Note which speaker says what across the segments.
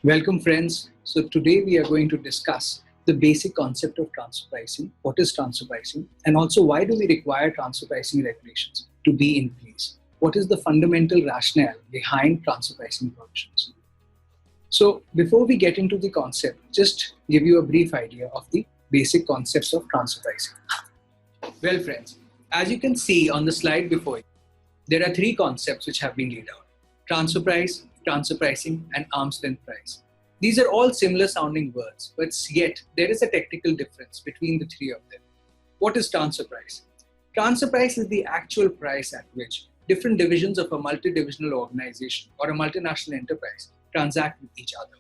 Speaker 1: Welcome, friends. So, today we are going to discuss the basic concept of transfer pricing. What is transfer pricing? And also, why do we require transfer pricing regulations to be in place? What is the fundamental rationale behind transfer pricing provisions? So, before we get into the concept, just give you a brief idea of the basic concepts of transfer pricing. Well, friends, as you can see on the slide before you, there are three concepts which have been laid out: transfer price, transfer pricing, and arm's length price. These are all similar sounding words, but yet there is a technical difference between the three of them. What is transfer price? Transfer price is the actual price at which different divisions of a multi-divisional organization or a multinational enterprise transact with each other.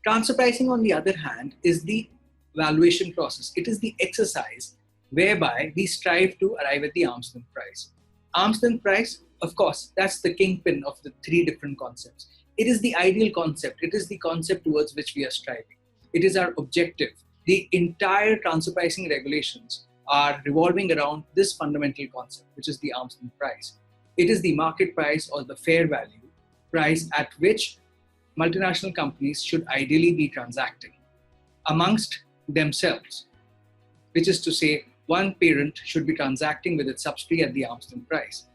Speaker 1: Transfer pricing, on the other hand, is the valuation process. It is the exercise whereby we strive to arrive at the arm's length price. Arm's length price, of course, that's the kingpin of the three different concepts. It is the ideal concept. It is the concept towards which we are striving. It is our objective. The entire transfer pricing regulations are revolving around this fundamental concept, which is the arm's length price. It is the market price or the fair value price at which multinational companies should ideally be transacting amongst themselves, which is to say, one parent should be transacting with its subsidiary at the arm's length price.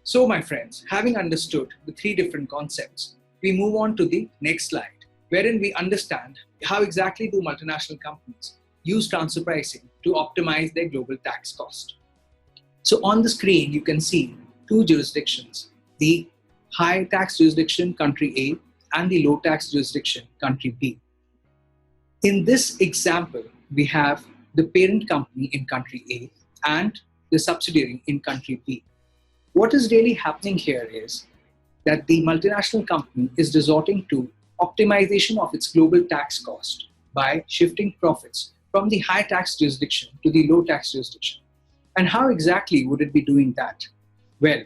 Speaker 1: So, my friends, having understood the three different concepts, we move on to the next slide, wherein we understand how exactly do multinational companies use transfer pricing to optimize their global tax cost. So, on the screen, you can see two jurisdictions: the high tax jurisdiction, country A, and the low tax jurisdiction, country B. In this example, we have the parent company in country A and the subsidiary in country B. What is really happening here is that the multinational company is resorting to optimization of its global tax cost by shifting profits from the high tax jurisdiction to the low tax jurisdiction. And how exactly would it be doing that? Well,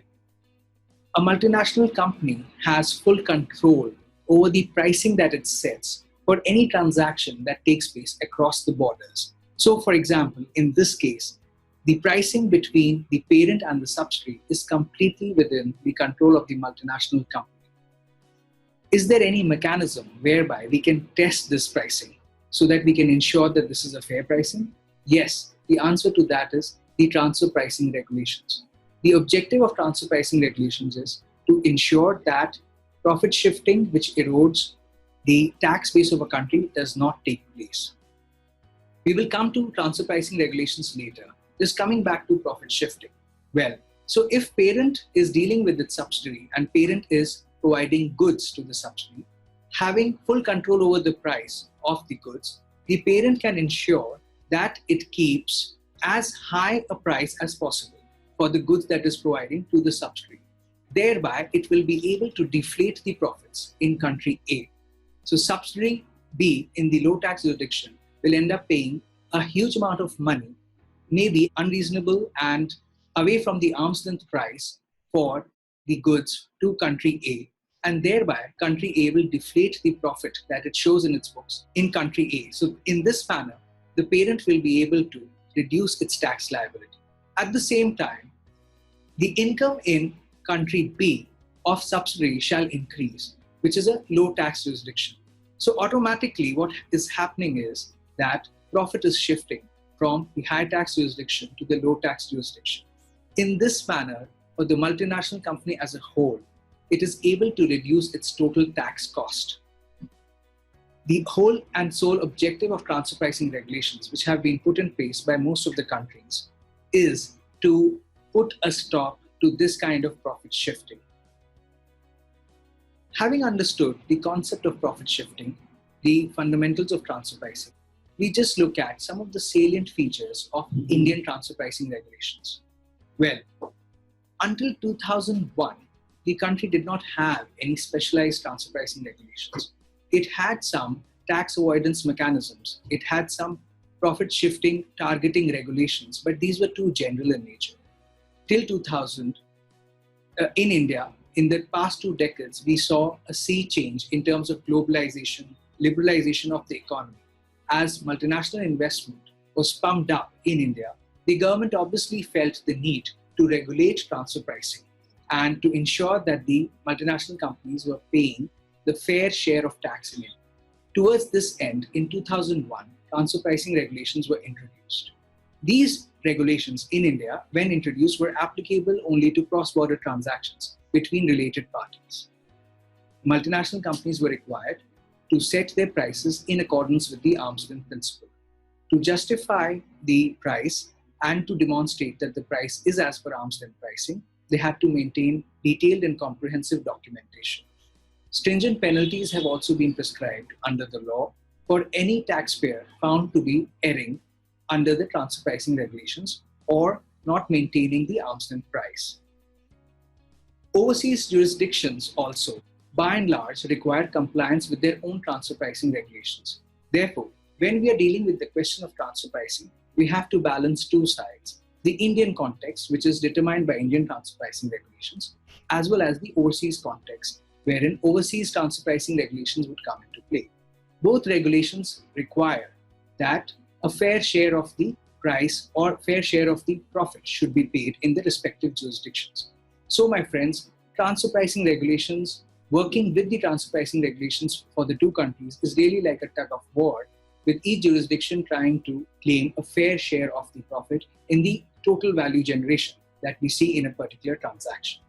Speaker 1: a multinational company has full control over the pricing that it sets for any transaction that takes place across the borders. So, for example, in this case, the pricing between the parent and the subsidiary is completely within the control of the multinational company. Is there any mechanism whereby we can test this pricing so that we can ensure that this is a fair pricing? Yes, the answer to that is the transfer pricing regulations. The objective of transfer pricing regulations is to ensure that profit shifting, which erodes the tax base of a country, does not take place. We will come to transfer pricing regulations later. Just coming back to profit shifting. Well, so if parent is dealing with its subsidiary and parent is providing goods to the subsidiary, having full control over the price of the goods, the parent can ensure that it keeps as high a price as possible for the goods that is providing to the subsidiary. Thereby, it will be able to deflate the profits in country A. So subsidiary B in the low tax jurisdiction will end up paying a huge amount of money, maybe unreasonable and away from the arm's length price for the goods to country A, and thereby country A will deflate the profit that it shows in its books in country A. So in this manner, the parent will be able to reduce its tax liability. At the same time, the income in country B of subsidiary shall increase, which is a low tax jurisdiction. So automatically what is happening is that profit is shifting from the high tax jurisdiction to the low tax jurisdiction. In this manner, for the multinational company as a whole, it is able to reduce its total tax cost. The whole and sole objective of transfer pricing regulations, which have been put in place by most of the countries, is to put a stop to this kind of profit shifting. Having understood the concept of profit shifting, the fundamentals of transfer pricing, we just look at some of the salient features of Indian transfer pricing regulations. Well, until 2001, the country did not have any specialized transfer pricing regulations. It had some tax avoidance mechanisms. It had some profit shifting targeting regulations, but these were too general in nature. Till 2000, in India, in the past 2 decades, we saw a sea change in terms of globalization, liberalization of the economy. As multinational investment was pumped up in India, the government obviously felt the need to regulate transfer pricing and to ensure that the multinational companies were paying the fair share of tax in India. Towards this end, in 2001, transfer pricing regulations were introduced. These regulations in India, when introduced, were applicable only to cross-border transactions between related parties. Multinational companies were required to set their prices in accordance with the arm's length principle. To justify the price and to demonstrate that the price is as per arm's length pricing, they had to maintain detailed and comprehensive documentation. Stringent penalties have also been prescribed under the law for any taxpayer found to be erring under the transfer pricing regulations or not maintaining the arm's length price. Overseas jurisdictions also, by and large, require compliance with their own transfer pricing regulations. Therefore, when we are dealing with the question of transfer pricing, we have to balance two sides: the Indian context, which is determined by Indian transfer pricing regulations, as well as the overseas context, wherein overseas transfer pricing regulations would come into play. Both regulations require that a fair share of the price or fair share of the profit should be paid in the respective jurisdictions. So, my friends, transfer pricing regulations, working with the transfer pricing regulations for the two countries is really like a tug of war, with each jurisdiction trying to claim a fair share of the profit in the total value generation that we see in a particular transaction.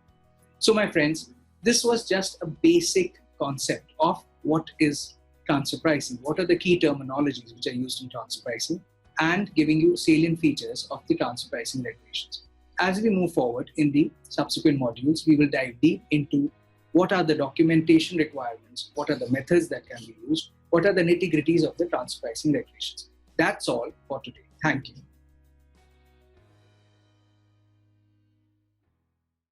Speaker 1: So, my friends, this was just a basic concept of what is transfer pricing, what are the key terminologies which are used in transfer pricing, and giving you salient features of the transfer pricing regulations. As we move forward in the subsequent modules, we will dive deep into what are the documentation requirements, what are the methods that can be used, what are the nitty-gritties of the transfer pricing regulations. That's all for today. Thank you.